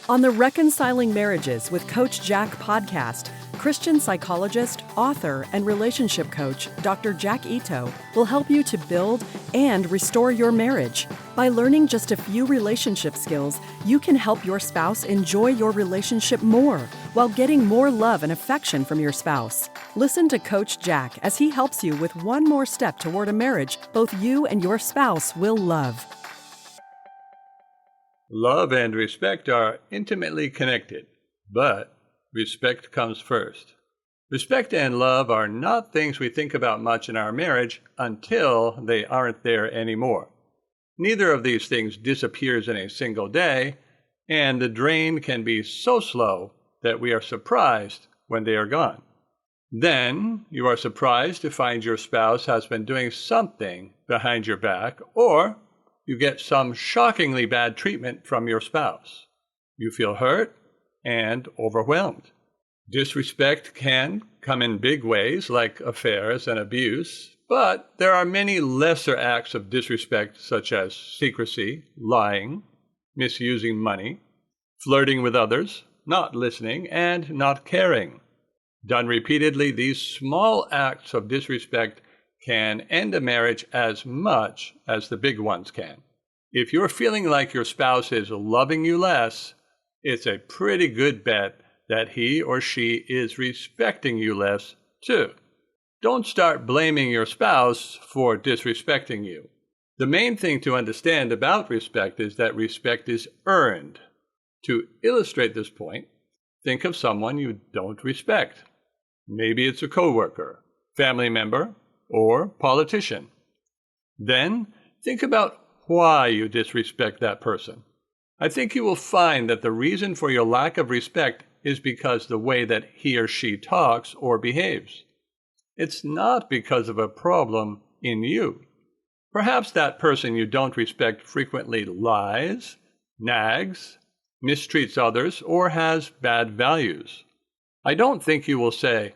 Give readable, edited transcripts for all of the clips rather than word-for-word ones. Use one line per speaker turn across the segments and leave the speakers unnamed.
On the Reconciling Marriages with Coach Jack podcast, Christian psychologist, author, and relationship coach Dr. Jack Ito will help you to build and restore your marriage. By learning just a few relationship skills, you can help your spouse enjoy your relationship more while getting more love and affection from your spouse. Listen to Coach Jack as he helps you with one more step toward a marriage both you and your spouse will love.
Love and respect are intimately connected, but respect comes first. Respect and love are not things we think about much in our marriage until they aren't there anymore. Neither of these things disappears in a single day, and the drain can be so slow that we are surprised when they are gone. Then you are surprised to find your spouse has been doing something behind your back, or you get some shockingly bad treatment from your spouse. You feel hurt and overwhelmed. Disrespect can come in big ways like affairs and abuse, but there are many lesser acts of disrespect such as secrecy, lying, misusing money, flirting with others, not listening, and not caring. Done repeatedly, these small acts of disrespect can end a marriage as much as the big ones can. If you're feeling like your spouse is loving you less, it's a pretty good bet that he or she is respecting you less too. Don't start blaming your spouse for disrespecting you. The main thing to understand about respect is that respect is earned. To illustrate this point, think of someone you don't respect. Maybe it's a coworker, family member, or politician. Then think about why you disrespect that person. I think you will find that the reason for your lack of respect is because the way that he or she talks or behaves. It's not because of a problem in you. Perhaps that person you don't respect frequently lies, nags, mistreats others, or has bad values. I don't think you will say,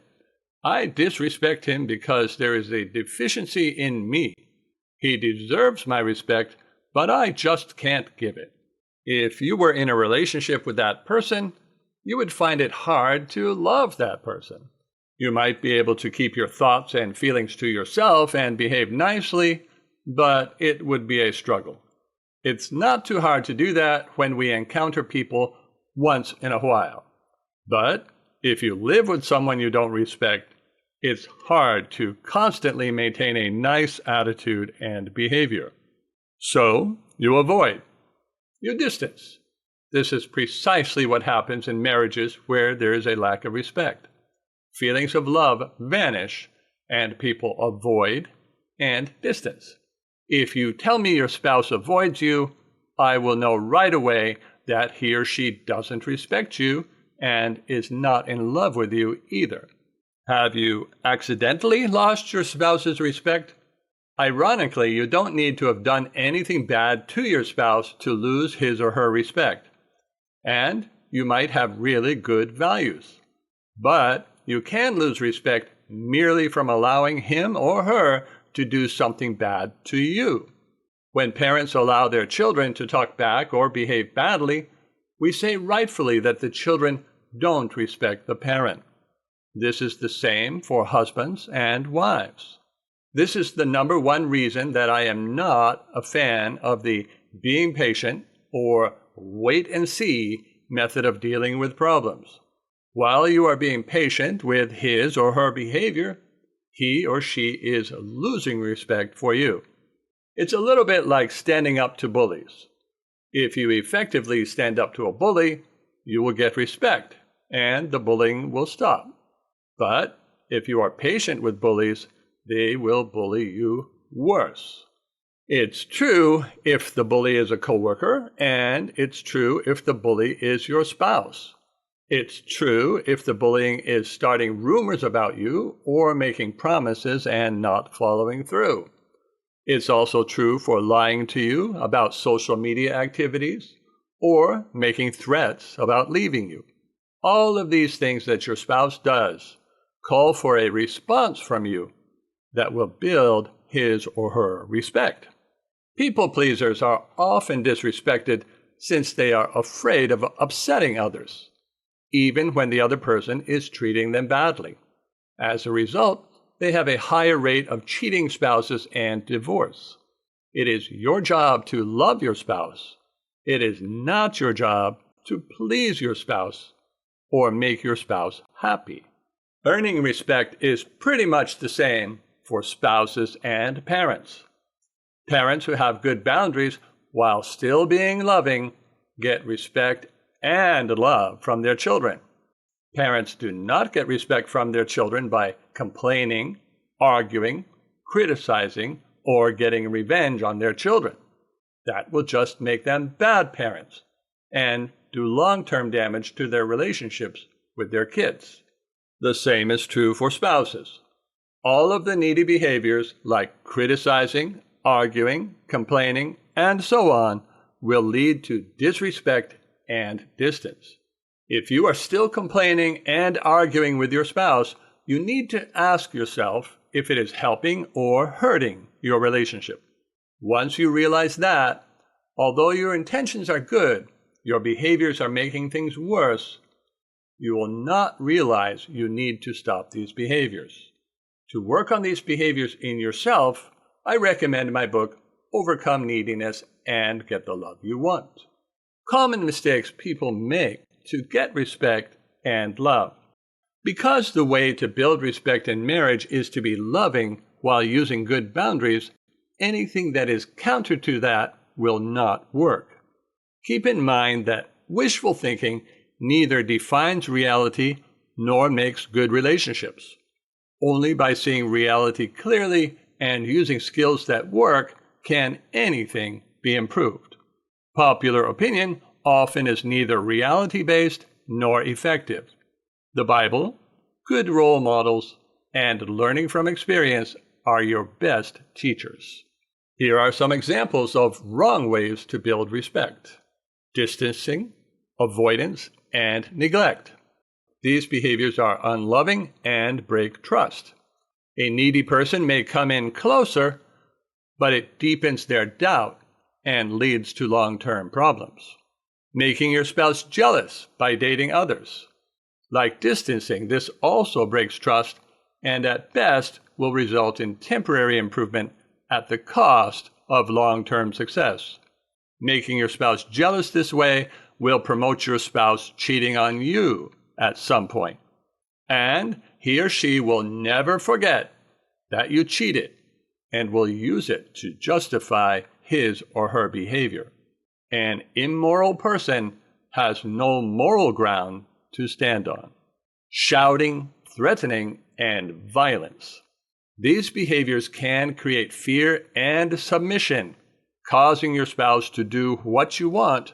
"I disrespect him because there is a deficiency in me. He deserves my respect, but I just can't give it." If you were in a relationship with that person, you would find it hard to love that person. You might be able to keep your thoughts and feelings to yourself and behave nicely, but it would be a struggle. It's not too hard to do that when we encounter people once in a while. But if you live with someone you don't respect, it's hard to constantly maintain a nice attitude and behavior. So you avoid. You distance. This is precisely what happens in marriages where there is a lack of respect. Feelings of love vanish, and people avoid and distance. If you tell me your spouse avoids you, I will know right away that he or she doesn't respect you and is not in love with you either. Have you accidentally lost your spouse's respect? Ironically, you don't need to have done anything bad to your spouse to lose his or her respect. And you might have really good values. But you can lose respect merely from allowing him or her to do something bad to you. When parents allow their children to talk back or behave badly, we say rightfully that the children don't respect the parent. This is the same for husbands and wives. This is the number one reason that I am not a fan of the being patient or wait and see method of dealing with problems. While you are being patient with his or her behavior, he or she is losing respect for you. It's a little bit like standing up to bullies. If you effectively stand up to a bully, you will get respect, and the bullying will stop. But if you are patient with bullies, they will bully you worse. It's true if the bully is a coworker, and it's true if the bully is your spouse. It's true if the bullying is starting rumors about you or making promises and not following through. It's also true for lying to you about social media activities or making threats about leaving you. All of these things that your spouse does call for a response from you that will build his or her respect. People pleasers are often disrespected since they are afraid of upsetting others, even when the other person is treating them badly. As a result, they have a higher rate of cheating spouses and divorce. It is your job to love your spouse. It is not your job to please your spouse or make your spouse happy. Earning respect is pretty much the same for spouses and parents. Parents who have good boundaries while still being loving get respect and love from their children. Parents do not get respect from their children by complaining, arguing, criticizing, or getting revenge on their children. That will just make them bad parents and do long-term damage to their relationships with their kids. The same is true for spouses. All of the needy behaviors like criticizing, arguing, complaining, and so on will lead to disrespect and distance. If you are still complaining and arguing with your spouse, you need to ask yourself if it is helping or hurting your relationship. Once you realize that, although your intentions are good, your behaviors are making things worse, you will not realize you need to stop these behaviors. To work on these behaviors in yourself, I recommend my book, Overcome Neediness and Get the Love You Want. Common mistakes people make to get respect and love. Because the way to build respect in marriage is to be loving while using good boundaries, anything that is counter to that will not work. Keep in mind that wishful thinking neither defines reality nor makes good relationships. Only by seeing reality clearly and using skills that work can anything be improved. Popular opinion often is neither reality-based nor effective. The Bible, good role models, and learning from experience are your best teachers. Here are some examples of wrong ways to build respect: distancing, avoidance, and neglect. These behaviors are unloving and break trust. A needy person may come in closer, but it deepens their doubt and leads to long-term problems. Making your spouse jealous by dating others. Like distancing, this also breaks trust and at best will result in temporary improvement at the cost of long-term success. Making your spouse jealous this way will promote your spouse cheating on you at some point. And he or she will never forget that you cheated and will use it to justify his or her behavior. An immoral person has no moral ground to stand on. Shouting, threatening, and violence. These behaviors can create fear and submission, causing your spouse to do what you want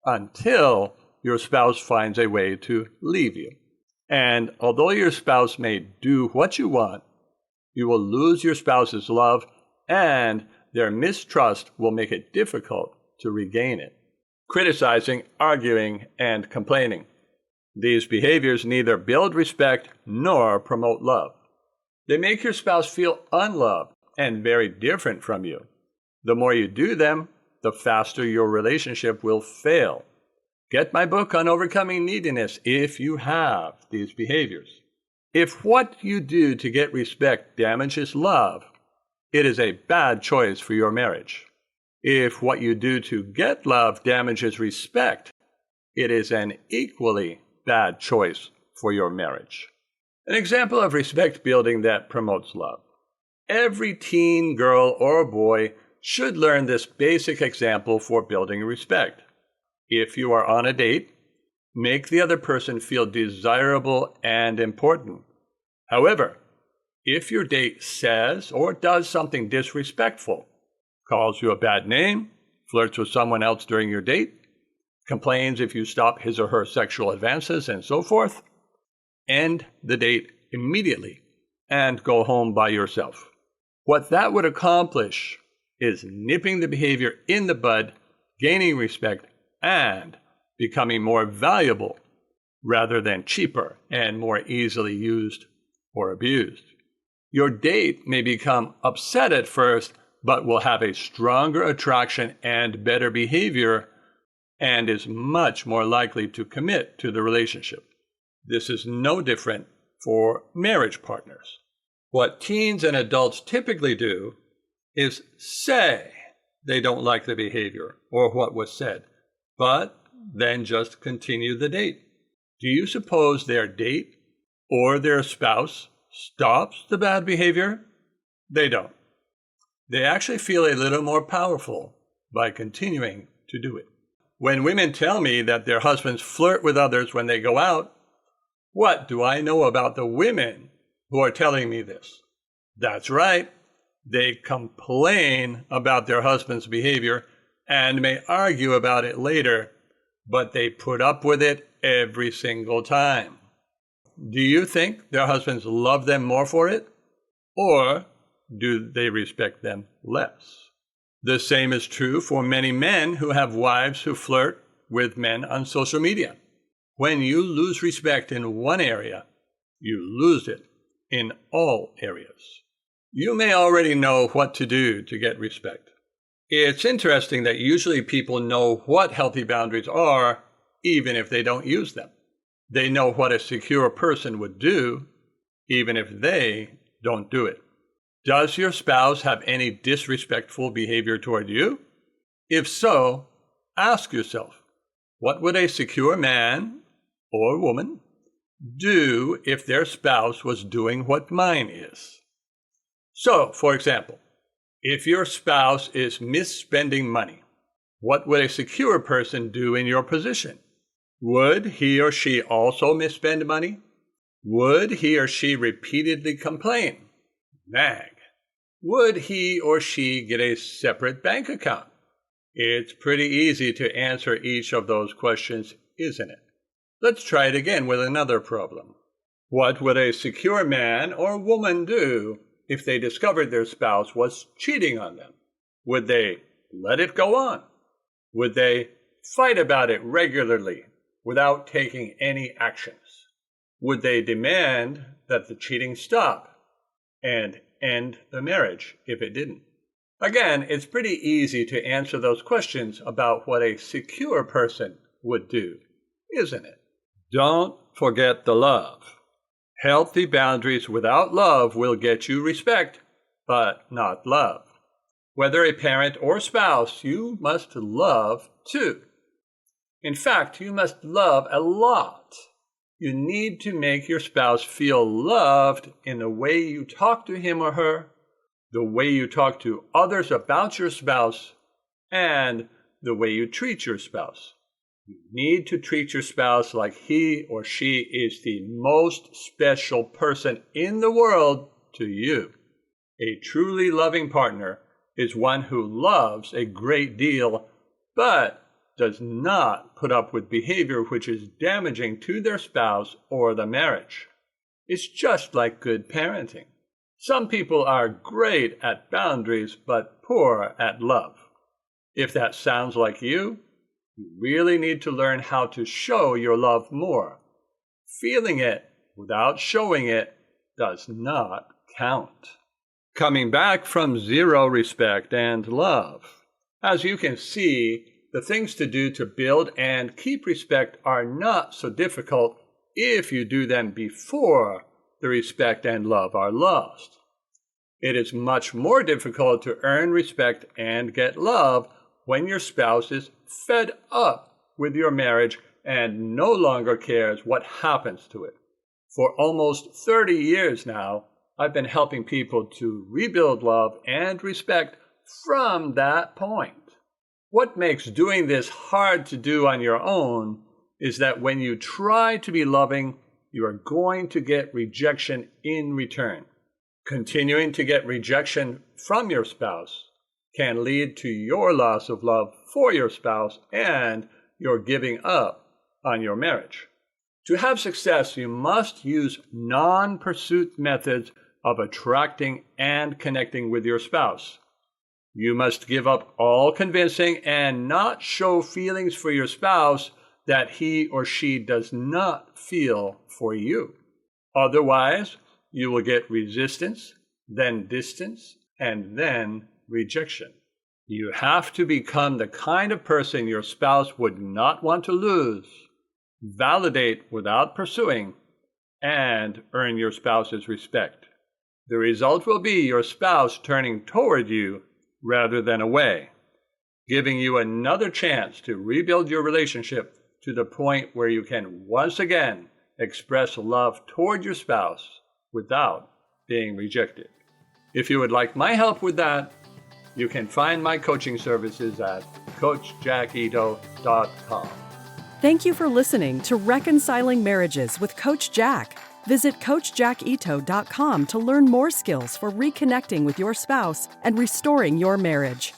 until your spouse finds a way to leave you. And although your spouse may do what you want, you will lose your spouse's love and their mistrust will make it difficult to regain it. Criticizing, arguing, and complaining. These behaviors neither build respect nor promote love. They make your spouse feel unloved and very different from you. The more you do them, the faster your relationship will fail. Get my book on overcoming neediness if you have these behaviors. If what you do to get respect damages love, it is a bad choice for your marriage. If what you do to get love damages respect, it is an equally bad choice for your marriage. An example of respect building that promotes love. Every teen girl or boy should learn this basic example for building respect. If you are on a date, make the other person feel desirable and important. However, if your date says or does something disrespectful, calls you a bad name, flirts with someone else during your date, complains if you stop his or her sexual advances, and so forth, end the date immediately and go home by yourself. What that would accomplish is nipping the behavior in the bud, gaining respect, and becoming more valuable rather than cheaper and more easily used or abused. Your date may become upset at first, but will have a stronger attraction and better behavior and is much more likely to commit to the relationship. This is no different for marriage partners. What teens and adults typically do is say they don't like the behavior or what was said, but then just continue the date. Do you suppose their date or their spouse stops the bad behavior? They don't. They actually feel a little more powerful by continuing to do it. When women tell me that their husbands flirt with others when they go out, what do I know about the women who are telling me this? That's right. They complain about their husband's behavior and may argue about it later, but they put up with it every single time. Do you think their husbands love them more for it? Or do they respect them less? The same is true for many men who have wives who flirt with men on social media. When you lose respect in one area, you lose it in all areas. You may already know what to do to get respect. It's interesting that usually people know what healthy boundaries are, even if they don't use them. They know what a secure person would do, even if they don't do it. Does your spouse have any disrespectful behavior toward you? If so, ask yourself, what would a secure man or woman do if their spouse was doing what mine is? So, for example, if your spouse is misspending money, what would a secure person do in your position? Would he or she also misspend money? Would he or she repeatedly complain, nag? Would he or she get a separate bank account? It's pretty easy to answer each of those questions, isn't it? Let's try it again with another problem. What would a secure man or woman do if they discovered their spouse was cheating on them? Would they let it go on? Would they fight about it regularly without taking any actions? Would they demand that the cheating stop and end the marriage if it didn't? Again, it's pretty easy to answer those questions about what a secure person would do, isn't it? Don't forget the love. Healthy boundaries without love will get you respect, but not love. Whether a parent or spouse, you must love too. In fact, you must love a lot. You need to make your spouse feel loved in the way you talk to him or her, the way you talk to others about your spouse, and the way you treat your spouse. You need to treat your spouse like he or she is the most special person in the world to you. A truly loving partner is one who loves a great deal, but does not put up with behavior which is damaging to their spouse or the marriage. It's just like good parenting. Some people are great at boundaries, but poor at love. If that sounds like you really need to learn how to show your love more. Feeling it without showing it does not count. Coming back from zero respect and love. As you can see, the things to do to build and keep respect are not so difficult if you do them before the respect and love are lost. It is much more difficult to earn respect and get love when your spouse is fed up with your marriage and no longer cares what happens to it. For almost 30 years now, I've been helping people to rebuild love and respect from that point. What makes doing this hard to do on your own is that when you try to be loving, you are going to get rejection in return. Continuing to get rejection from your spouse can lead to your loss of love for your spouse and your giving up on your marriage. To have success, you must use non-pursuit methods of attracting and connecting with your spouse. You must give up all convincing and not show feelings for your spouse that he or she does not feel for you. Otherwise, you will get resistance, then distance, and then rejection. You have to become the kind of person your spouse would not want to lose, validate without pursuing, and earn your spouse's respect. The result will be your spouse turning toward you rather than away, giving you another chance to rebuild your relationship to the point where you can once again express love toward your spouse without being rejected. If you would like my help with that, you can find my coaching services at coachjackito.com.
Thank you for listening to Reconciling Marriages with Coach Jack. Visit coachjackito.com to learn more skills for reconnecting with your spouse and restoring your marriage.